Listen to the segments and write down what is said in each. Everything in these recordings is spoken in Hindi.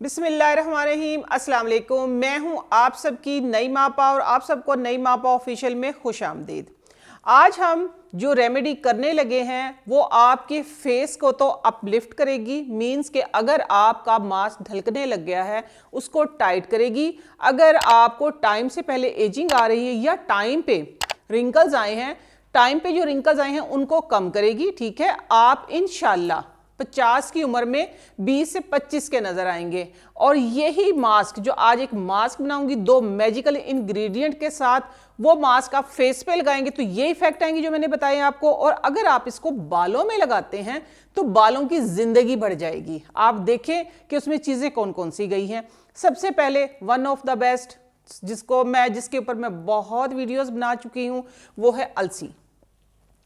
बिस्मिल्लाहिर्रहमानिर्रहीम, अस्सलाम वालेकुम। मैं हूं आप सबकी नई मापा और आप सबको नई मापा ऑफिशियल में खुश आमदीद। आज हम जो रेमेडी करने लगे हैं वो आपके फेस को तो अपलिफ्ट करेगी, मींस कि अगर आपका मास्क ढलकने लग गया है उसको टाइट करेगी। अगर आपको टाइम से पहले एजिंग आ रही है या टाइम पे रिंकल्स आए हैं, टाइम पे जो रिंकल्स आए हैं उनको कम करेगी। ठीक है, आप इंशाल्लाह 50 की उम्र में 20 से 25 के नजर आएंगे। और यही मास्क जो आज एक मास्क बनाऊंगी 2 मैजिकल इंग्रेडिएंट के साथ, वो मास्क आप फेस पे लगाएंगे तो ये इफेक्ट आएंगे जो मैंने बताए आपको। और अगर आप इसको बालों में लगाते हैं तो बालों की जिंदगी बढ़ जाएगी। आप देखें कि उसमें चीजें कौन कौन सी गई हैं। सबसे पहले वन ऑफ द बेस्ट जिसके ऊपर मैं बहुत वीडियोस बना चुकी हूं वो है अलसी।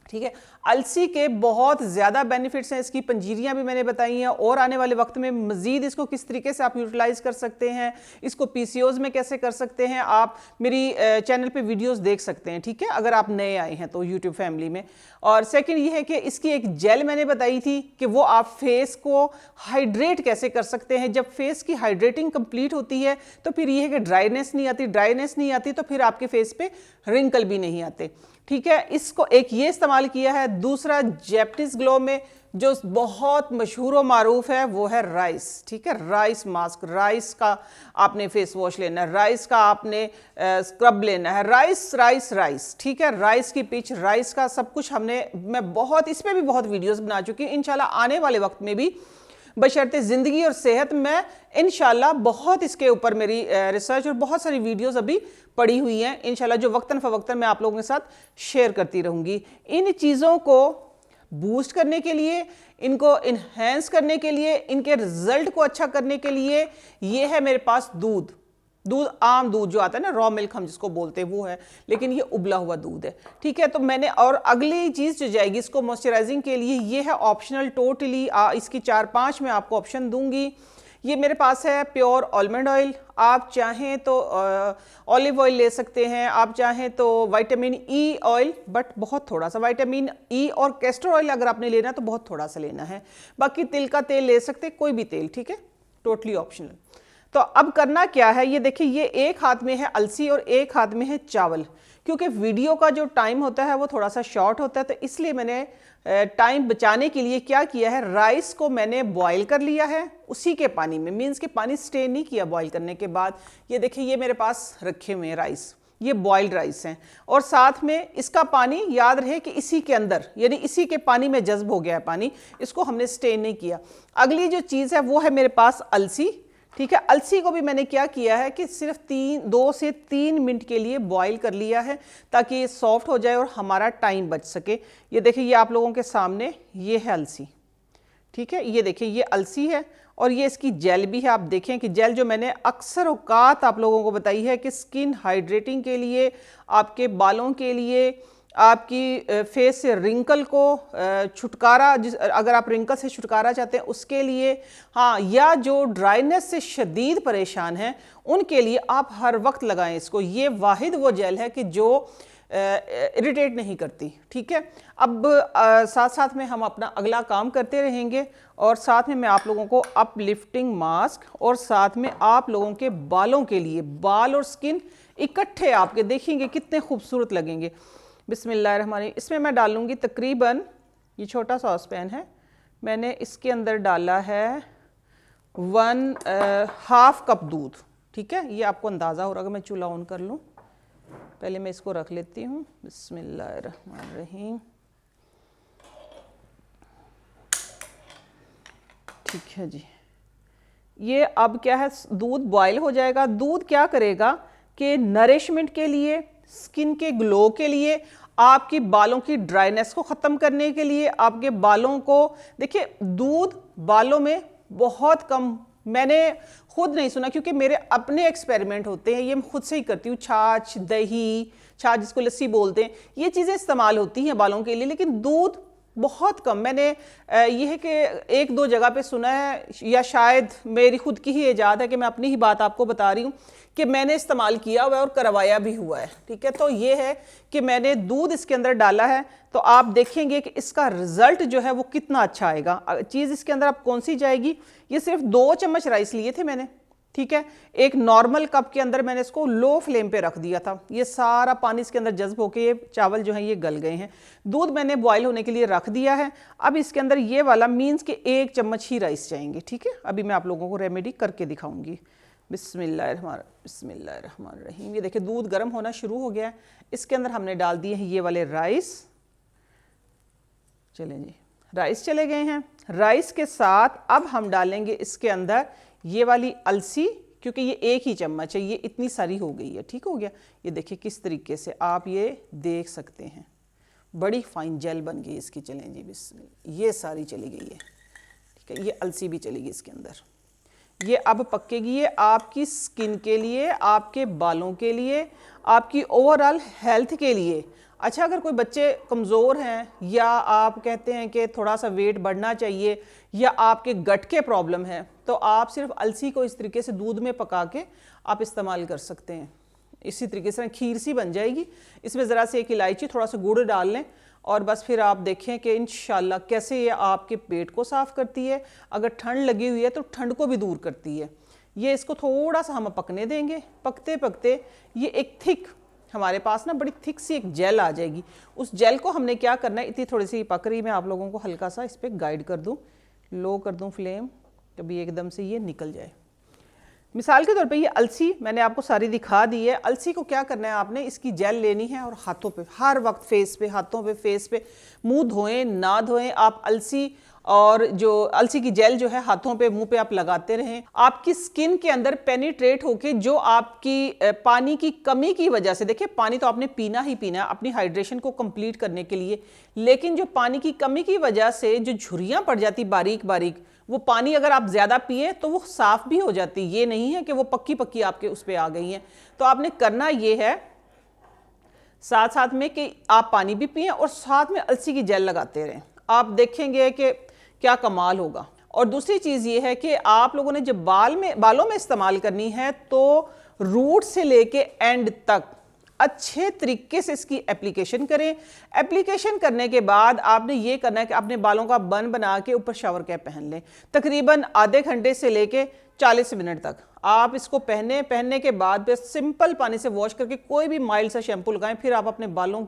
ठीक है, अलसी के बहुत ज़्यादा बेनिफिट्स हैं, इसकी पंजीरियां भी मैंने बताई हैं और आने वाले वक्त में मज़ीद इसको किस तरीके से आप यूटिलाइज कर सकते हैं, इसको पीसीओज में कैसे कर सकते हैं, आप मेरी चैनल पे वीडियोस देख सकते हैं। ठीक है, अगर आप नए आए हैं तो यूट्यूब फैमिली में। और सेकंड ये है कि इसकी एक जेल मैंने बताई थी कि वो आप फेस को हाइड्रेट कैसे कर सकते हैं। जब फेस की हाइड्रेटिंग कंप्लीट होती है तो फिर ये है कि ड्राइनेस नहीं आती तो फिर आपके फेस पे रिंकल भी नहीं आते। ठीक है, इसको एक ये इस्तेमाल किया है। दूसरा जैपनीज ग्लो में जो बहुत मशहूर और मारूफ है वो है राइस। ठीक है, राइस मास्क, राइस का आपने फेस वॉश लेना है, राइस का आपने स्क्रब लेना है, राइस। ठीक है, राइस की पिच, राइस का सब कुछ मैं बहुत इस पे भी बहुत वीडियोस बना चुकी हूँ। इंशाल्लाह आने वाले वक्त में भी बशर्ते ज़िंदगी और सेहत में इंशाल्लाह बहुत इसके ऊपर मेरी रिसर्च और बहुत सारी वीडियोस अभी पड़ी हुई हैं। इंशाल्लाह जो वक्तन फ़वक्तन मैं आप लोगों के साथ शेयर करती रहूँगी। इन चीज़ों को बूस्ट करने के लिए, इनको इन्हेंस करने के लिए, इनके रिजल्ट को अच्छा करने के लिए ये है मेरे पास दूध। आम दूध जो आता है ना, रॉ मिल्क हम जिसको बोलते हैं वो है, लेकिन ये उबला हुआ दूध है। ठीक है, तो मैंने और अगली चीज़ जो जाएगी इसको मॉइस्चराइजिंग के लिए, ये है ऑप्शनल टोटली। इसकी 4-5 मैं आपको ऑप्शन दूंगी। ये मेरे पास है प्योर आलमंड ऑयल। आप चाहें तो ऑलिव ऑयल ले सकते हैं, आप चाहें तो विटामिन ई ऑयल, बट बहुत थोड़ा सा। विटामिन ई और कैस्टर ऑयल अगर आपने लेना तो बहुत थोड़ा सा लेना है। बाकी तिल का तेल ले सकते, कोई भी तेल। ठीक है, टोटली ऑप्शनल। तो अब करना क्या है, ये देखिए, ये एक हाथ में है अलसी और एक हाथ में है चावल। क्योंकि वीडियो का जो टाइम होता है वो थोड़ा सा शॉर्ट होता है, तो इसलिए मैंने टाइम बचाने के लिए क्या किया है, राइस को मैंने बॉईल कर लिया है उसी के पानी में, मीन्स कि पानी स्टे नहीं किया बॉईल करने के बाद। ये देखिए, ये मेरे पास रखे हुए हैं राइस, ये बॉइल्ड राइस हैं। और साथ में इसका पानी याद रहे कि इसी के अंदर, यानी इसी के पानी में जज्ब हो गया है पानी, इसको हमने स्टे नहीं किया। अगली जो चीज़ है वो है मेरे पास अलसी। ठीक है, अलसी को भी मैंने क्या किया है कि सिर्फ 2 से 3 मिनट के लिए बॉईल कर लिया है ताकि ये सॉफ्ट हो जाए और हमारा टाइम बच सके। ये देखिए, ये आप लोगों के सामने ये है अलसी। ठीक है, ये देखिए, ये अलसी है और ये इसकी जेल भी है। आप देखें कि जेल जो मैंने अक्सर औकात आप लोगों को बताई है कि स्किन हाइड्रेटिंग के लिए, आपके बालों के लिए, आपकी फेस से रिंकल को छुटकारा, अगर आप रिंकल से छुटकारा चाहते हैं उसके लिए, हाँ, या जो ड्राइनेस से शदीद परेशान हैं उनके लिए आप हर वक्त लगाएं इसको। ये वाहिद वो जेल है कि जो इरिटेट नहीं करती। ठीक है, अब साथ साथ में हम अपना अगला काम करते रहेंगे और साथ में मैं आप लोगों को अपलिफ्टिंग मास्क और साथ में आप लोगों के बालों के लिए, बाल और स्किन इकट्ठे आपके देखेंगे कितने खूबसूरत लगेंगे। बिस्मिल्लाहिर्रहमानिर्रहीम। इसमें मैं डालूंगी तकरीबन, ये छोटा सॉसपैन है, मैंने इसके अंदर डाला है 1/2 कप दूध। ठीक है, ये आपको अंदाज़ा हो रहा है। अगर मैं चूल्हा ऑन कर लूँ, पहले मैं इसको रख लेती हूँ। बिस्मिल्लाहिर्रहमानिर्रहीम। ठीक है जी, ये अब क्या है, दूध बॉयल हो जाएगा। दूध क्या करेगा कि नरिशमेंट के लिए, स्किन के ग्लो के लिए, आपकी बालों की ड्राइनेस को ख़त्म करने के लिए, आपके बालों को, देखिए, दूध बालों में बहुत कम, मैंने खुद नहीं सुना क्योंकि मेरे अपने एक्सपेरिमेंट होते हैं, ये मैं खुद से ही करती हूँ। छाछ जिसको लस्सी बोलते हैं, ये चीज़ें इस्तेमाल होती हैं बालों के लिए, लेकिन दूध बहुत कम। मैंने ये है कि एक दो जगह पे सुना है, या शायद मेरी खुद की ही इजाद है कि मैं अपनी ही बात आपको बता रही हूँ कि मैंने इस्तेमाल किया हुआ है और करवाया भी हुआ है। ठीक है, तो ये है कि मैंने दूध इसके अंदर डाला है, तो आप देखेंगे कि इसका रिजल्ट जो है वो कितना अच्छा आएगा। चीज़ इसके अंदर अब कौन सी जाएगी, ये सिर्फ 2 चम्मच राइस लिए थे मैंने। ठीक है, एक नॉर्मल कप के अंदर मैंने इसको लो फ्लेम पे रख दिया था। ये सारा पानी इसके अंदर जज्ब होके ये चावल जो है ये गल गए हैं। दूध मैंने बॉईल होने के लिए रख दिया है। अब इसके अंदर ये वाला मीन्स कि 1 चम्मच ही राइस जाएंगे। ठीक है, अभी मैं आप लोगों को रेमेडी करके दिखाऊंगी। बिस्मिल्लाहिर्रहमानिर्रहीम। ये देखिए दूध गर्म होना शुरू हो गया है। इसके अंदर हमने डाल दिए हैं ये वाले राइस। चलें जी, राइस चले गए हैं। राइस के साथ अब हम डालेंगे इसके अंदर ये वाली अलसी, क्योंकि ये 1 ही चम्मच है, ये इतनी सारी हो गई है। ठीक हो गया, ये देखिए किस तरीके से आप ये देख सकते हैं, बड़ी फाइन जेल बन गई इसकी। चलें जी, बिस्मिल्लाह, ये सारी चली गई है। ठीक है, ये अलसी भी चलेगी इसके अंदर। ये अब पकेगी, ये आपकी स्किन के लिए, आपके बालों के लिए, आपकी ओवरऑल हेल्थ के लिए। अच्छा, अगर कोई बच्चे कमज़ोर हैं, या आप कहते हैं कि थोड़ा सा वेट बढ़ना चाहिए, या आपके गट के प्रॉब्लम है, तो आप सिर्फ अलसी को इस तरीके से दूध में पका के आप इस्तेमाल कर सकते हैं। इसी तरीके से खीर सी बन जाएगी। इसमें ज़रा से एक इलायची, थोड़ा सा गुड़ डाल लें, और बस फिर आप देखें कि इंशाल्लाह कैसे ये आपके पेट को साफ़ करती है। अगर ठंड लगी हुई है तो ठंड को भी दूर करती है। ये इसको थोड़ा सा हम पकने देंगे। पकते पकते ये एक थिक, हमारे पास ना बड़ी थिक सी एक जेल आ जाएगी। उस जेल को हमने क्या करना है, इतनी थोड़ी सी पक रही, मैं आप लोगों को हल्का सा इस पर गाइड कर दूँ, लो कर दूँ फ्लेम, कभी एकदम से ये निकल जाए। मिसाल के तौर पे ये अलसी मैंने आपको सारी दिखा दी है। अलसी को क्या करना है, आपने इसकी जेल लेनी है और हाथों पे हर वक्त फेस पे, हाथों पे, फेस पे, मुंह धोएं ना धोएं, आप अलसी और जो अलसी की जेल जो है हाथों पे, मुंह पे आप लगाते रहें। आपकी स्किन के अंदर पेनिट्रेट होके जो आपकी पानी की कमी की वजह से, देखिए पानी तो आपने पीना ही पीना अपनी हाइड्रेशन को कंप्लीट करने के लिए, लेकिन जो पानी की कमी की वजह से जो झुर्रियां पड़ जाती बारीक बारीक, वो पानी अगर आप ज़्यादा पिए तो वो साफ़ भी हो जाती। ये नहीं है कि वो पक्की पक्की आपके उस पर आ गई हैं। तो आपने करना ये है साथ साथ में कि आप पानी भी पिए और साथ में अलसी की जेल लगाते रहें। आप देखेंगे कि क्या कमाल होगा। और दूसरी चीज़ ये है कि आप लोगों ने जब बालों में इस्तेमाल करनी है तो रूट से लेके एंड तक अच्छे तरीके से इसकी एप्लीकेशन करें। एप्लीकेशन करने के बाद आपने ये करना है कि अपने बालों का बन बना के ऊपर शावर कैप पहन लें। तकरीबन आधे घंटे से लेके 40 मिनट तक आप इसको पहनने के बाद फिर सिंपल पानी से वॉश करके कोई भी माइल्ड सा शैम्पू लगाएं। फिर आप अपने बालों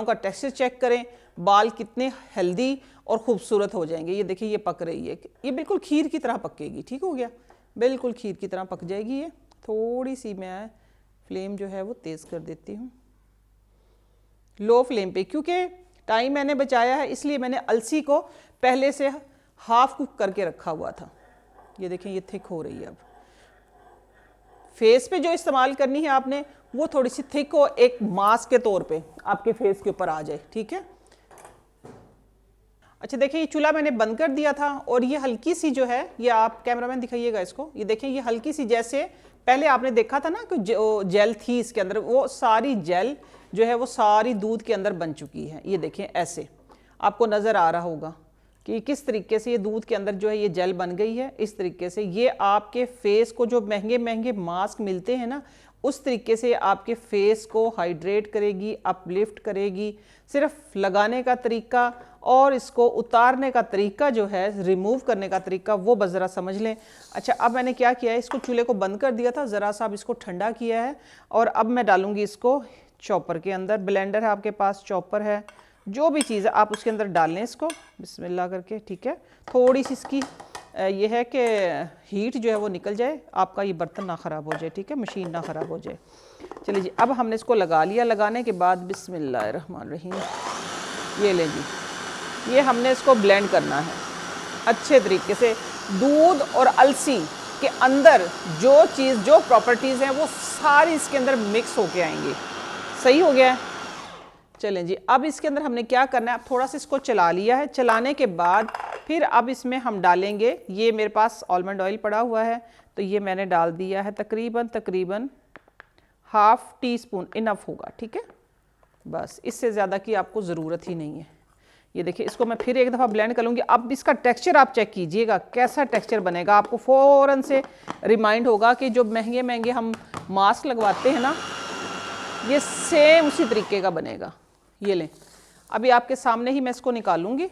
का टेक्सचर चेक करें, बाल कितने हेल्दी और खूबसूरत हो जाएंगे। ये देखिए ये पक रही है, ये बिल्कुल खीर की तरह पकेगी। ठीक हो गया, बिल्कुल खीर की तरह पक जाएगी। ये थोड़ी सी मैं फ्लेम जो है वो तेज़ कर देती हूँ, लो फ्लेम पे, क्योंकि टाइम मैंने बचाया है इसलिए मैंने अलसी को पहले से हाफ कुक करके रखा हुआ था। ये देखें ये थिक हो रही है। अब फेस पे जो इस्तेमाल करनी है आपने वो थोड़ी सी थिक हो, एक मास्क के तौर पे आपके फेस के ऊपर आ जाए। ठीक है, अच्छा देखिए ये चूल्हा मैंने बंद कर दिया था और ये हल्की सी जो है, ये आप कैमरामैन दिखाइएगा इसको, ये देखें ये हल्की सी, जैसे पहले आपने देखा था ना कि जो जेल थी इसके अंदर, वो सारी जेल जो है वो सारी दूध के अंदर बन चुकी है। ये देखें ऐसे आपको नज़र आ रहा होगा कि किस तरीके से ये दूध के अंदर जो है ये जेल बन गई है। इस तरीके से ये आपके फेस को, जो महंगे महंगे मास्क मिलते हैं ना, उस तरीके से आपके फेस को हाइड्रेट करेगी, अपलिफ्ट करेगी। सिर्फ लगाने का तरीका और इसको उतारने का तरीका जो है, रिमूव करने का तरीका, वो बस ज़रा समझ लें। अच्छा अब मैंने क्या किया है, इसको चूल्हे को बंद कर दिया था, ज़रा सा अब इसको ठंडा किया है और अब मैं डालूंगी इसको चॉपर के अंदर। ब्लेंडर है आपके पास, चॉपर है, जो भी चीज़ है आप उसके अंदर डाल लें इसको बिस्मिल्लाह करके। ठीक है, थोड़ी सी इसकी ये है कि हीट जो है वो निकल जाए, आपका ये बर्तन ना ख़राब हो जाए। ठीक है, मशीन ना ख़राब हो जाए। चलिए जी, अब हमने इसको लगा लिया। लगाने के बाद बिस्मिल्लाहिर्रहमानिर्रहीम, ये लें जी, ये हमने इसको ब्लेंड करना है अच्छे तरीके से। दूध और अलसी के अंदर जो चीज़, जो प्रॉपर्टीज़ हैं वो सारी इसके अंदर मिक्स होके आएंगी। सही हो गया है। चलें जी, अब इसके अंदर हमने क्या करना है, अब थोड़ा सा इसको चला लिया है। चलाने के बाद फिर अब इसमें हम डालेंगे, ये मेरे पास आलमंड ऑयल पड़ा हुआ है तो ये मैंने डाल दिया है, तकरीबन ½ टीस्पून इनफ होगा। ठीक है, बस इससे ज़्यादा की आपको ज़रूरत ही नहीं है। ये देखिए, इसको मैं फिर एक दफ़ा ब्लेंड कर लूँगी। अब इसका टेक्सचर आप चेक कीजिएगा, कैसा टेक्सचर बनेगा। आपको फ़ौरन से रिमाइंड होगा कि जो महंगे महंगे हम मास्क लगवाते हैं ना, ये सेम उसी तरीके का बनेगा। ये लें, अभी आपके सामने ही मैं इसको निकालूंगी,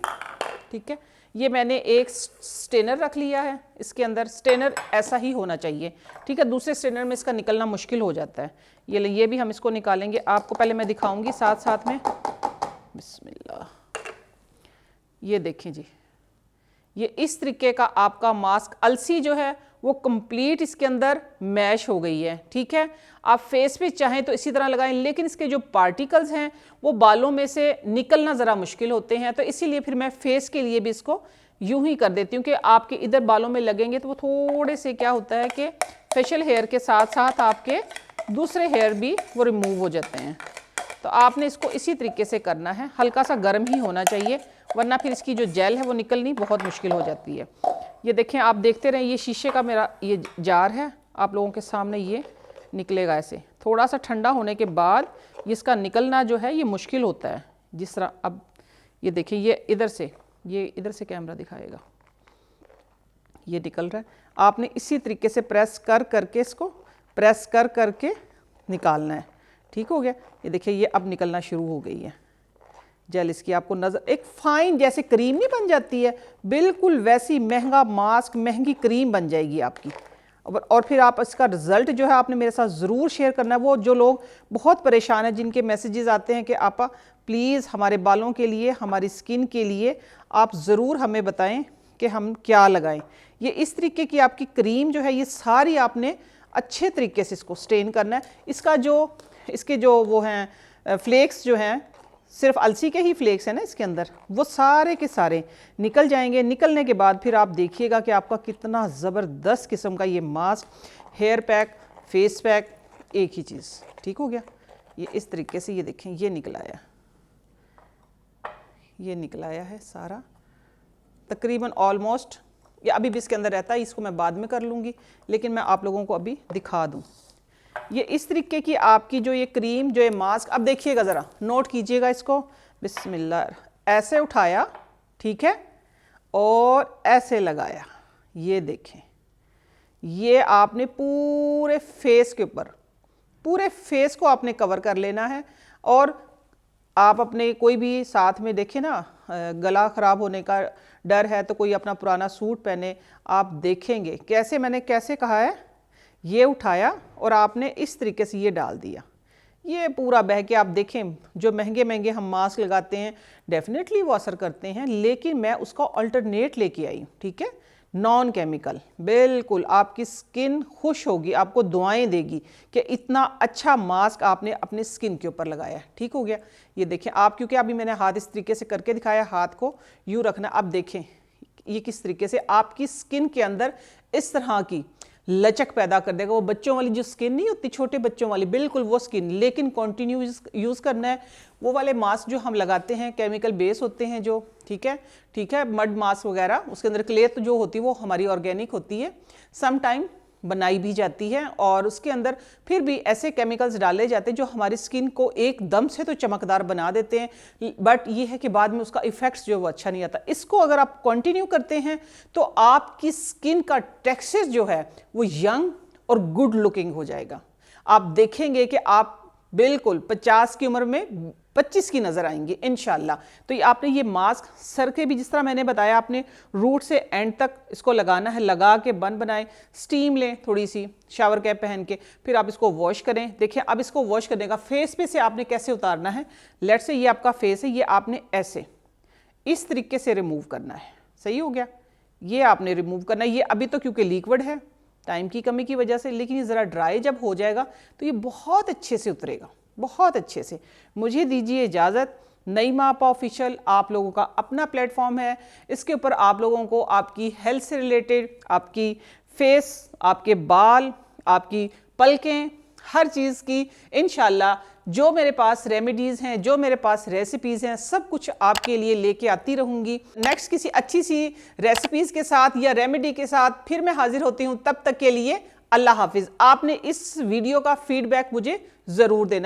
ठीक है। ये मैंने एक स्टेनर रख लिया है, इसके अंदर स्टेनर ऐसा ही होना चाहिए, ठीक है। दूसरे स्टेनर में इसका निकलना मुश्किल हो जाता है। ये ले, ये भी हम इसको निकालेंगे। आपको पहले मैं दिखाऊंगी साथ साथ में। बिस्मिल्लाह, ये देखें जी, ये इस तरीके का आपका मास्क अलसी जो है वो कंप्लीट इसके अंदर मैश हो गई है, ठीक है। आप फेस पे चाहें तो इसी तरह लगाएं, लेकिन इसके जो पार्टिकल्स हैं वो बालों में से निकलना ज़रा मुश्किल होते हैं, तो इसीलिए फिर मैं फेस के लिए भी इसको यूं ही कर देती हूँ कि आपके इधर बालों में लगेंगे तो वो थोड़े से क्या होता है कि फेशियल हेयर के साथ साथ आपके दूसरे हेयर भी वो रिमूव हो जाते हैं। तो आपने इसको इसी तरीके से करना है, हल्का सा गर्म ही होना चाहिए, वरना फिर इसकी जो जेल है वो निकलनी बहुत मुश्किल हो जाती है। ये देखें, आप देखते रहें, ये शीशे का मेरा ये जार है, आप लोगों के सामने ये निकलेगा ऐसे। थोड़ा सा ठंडा होने के बाद इसका निकलना जो है ये मुश्किल होता है। जिस तरह अब ये देखिए, ये इधर से कैमरा दिखाएगा, ये निकल रहा है। आपने इसी तरीके से प्रेस कर करके इसको प्रेस कर करके निकालना है, ठीक हो गया। ये देखिए, ये अब निकलना शुरू हो गई है जेल इसकी, आपको नज़र एक फाइन जैसे क्रीम नहीं बन जाती है, बिल्कुल वैसी महंगा मास्क, महंगी क्रीम बन जाएगी आपकी। और फिर आप इसका रिज़ल्ट जो है आपने मेरे साथ ज़रूर शेयर करना है। वो जो लोग बहुत परेशान हैं, जिनके मैसेजेस आते हैं कि आपा प्लीज़ हमारे बालों के लिए, हमारी स्किन के लिए आप ज़रूर हमें बताएं कि हम क्या लगाएं। ये इस तरीके की आपकी क्रीम जो है, ये सारी आपने अच्छे तरीके से इसको स्टेन करना है। इसके जो वो हैं फ्लेक्स जो हैं, सिर्फ अलसी के ही फ्लेक्स हैं ना इसके अंदर, वो सारे के सारे निकल जाएंगे। निकलने के बाद फिर आप देखिएगा कि आपका कितना ज़बरदस्त किस्म का ये mask, hair pack, face pack, एक ही चीज़, ठीक हो गया। ये इस तरीके से, ये देखें, ये निकल आया है सारा तकरीबन ऑलमोस्ट। ये अभी भी इसके अंदर रहता है, इसको मैं बाद में कर लूँगी, लेकिन मैं आप लोगों को अभी दिखा दूँ। ये इस तरीके की आपकी जो ये क्रीम, जो ये मास्क, अब देखिएगा ज़रा, नोट कीजिएगा इसको। बिस्मिल्लाह, ऐसे उठाया, ठीक है, और ऐसे लगाया। ये देखें, ये आपने पूरे फेस के ऊपर, पूरे फेस को आपने कवर कर लेना है। और आप अपने कोई भी साथ में देखें ना, गला ख़राब होने का डर है तो कोई अपना पुराना सूट पहने, आप देखेंगे कैसे, मैंने कैसे कहा है, ये उठाया और आपने इस तरीके से ये डाल दिया, ये पूरा बह के। आप देखें, जो महंगे महंगे हम मास्क लगाते हैं डेफिनेटली वो असर करते हैं, लेकिन मैं उसका अल्टरनेट लेके आई, ठीक है, नॉन केमिकल। बिल्कुल आपकी स्किन खुश होगी, आपको दुआएं देगी कि इतना अच्छा मास्क आपने अपने स्किन के ऊपर लगाया, ठीक हो गया। ये देखें आप, क्योंकि अभी मैंने हाथ इस तरीके से करके दिखाया, हाथ को यूँ रखना। अब देखें ये किस तरीके से आपकी स्किन के अंदर इस तरह की लचक पैदा कर देगा। वो बच्चों वाली जो स्किन नहीं होती, छोटे बच्चों वाली, बिल्कुल वो स्किन, लेकिन कंटिन्यू यूज़ करना है। वो वाले मास्क जो हम लगाते हैं केमिकल बेस होते हैं जो, ठीक है, मड मास्क वगैरह, उसके अंदर क्ले तो जो होती है वो हमारी ऑर्गेनिक होती है, सम टाइम बनाई भी जाती है, और उसके अंदर फिर भी ऐसे केमिकल्स डाले जाते हैं जो हमारी स्किन को एकदम से तो चमकदार बना देते हैं, बट ये है कि बाद में उसका इफेक्ट्स जो वो अच्छा नहीं आता। इसको अगर आप कंटिन्यू करते हैं तो आपकी स्किन का टेक्सचर जो है वो यंग और गुड लुकिंग हो जाएगा। आप देखेंगे कि आप बिल्कुल 50 की उम्र में 25 की नज़र आएंगी इंशाल्लाह। तो ये आपने ये मास्क सर के भी, जिस तरह मैंने बताया, आपने रूट से एंड तक इसको लगाना है, लगा के बन बनाएं, स्टीम लें थोड़ी सी, शावर कैप पहन के, फिर आप इसको वॉश करें। देखिए अब इसको वॉश करने का फेस पे से आपने कैसे उतारना है। लेट से ये आपका फेस है, ये आपने ऐसे इस तरीके से रिमूव करना है, सही हो गया। ये आपने रिमूव करना है। ये अभी तो क्योंकि लिक्विड है टाइम की कमी की वजह से, लेकिन ये ज़रा ड्राई जब हो जाएगा तो ये बहुत अच्छे से उतरेगा, बहुत अच्छे से। मुझे दीजिए इजाज़त। नईमा आपा ऑफिशियल आप लोगों का अपना प्लेटफॉर्म है, इसके ऊपर आप लोगों को आपकी हेल्थ से रिलेटेड, आपकी फेस, आपके बाल, आपकी पलकें, हर चीज़ की इंशाल्लाह जो मेरे पास रेमेडीज़ हैं, जो मेरे पास रेसिपीज़ हैं, सब कुछ आपके लिए लेके आती रहूँगी। नेक्स्ट किसी अच्छी सी रेसिपीज़ के साथ या रेमेडी के साथ फिर मैं हाजिर होती हूँ। तब तक के लिए अल्लाह हाफिज़। आपने इस वीडियो का फीडबैक मुझे ज़रूर देना।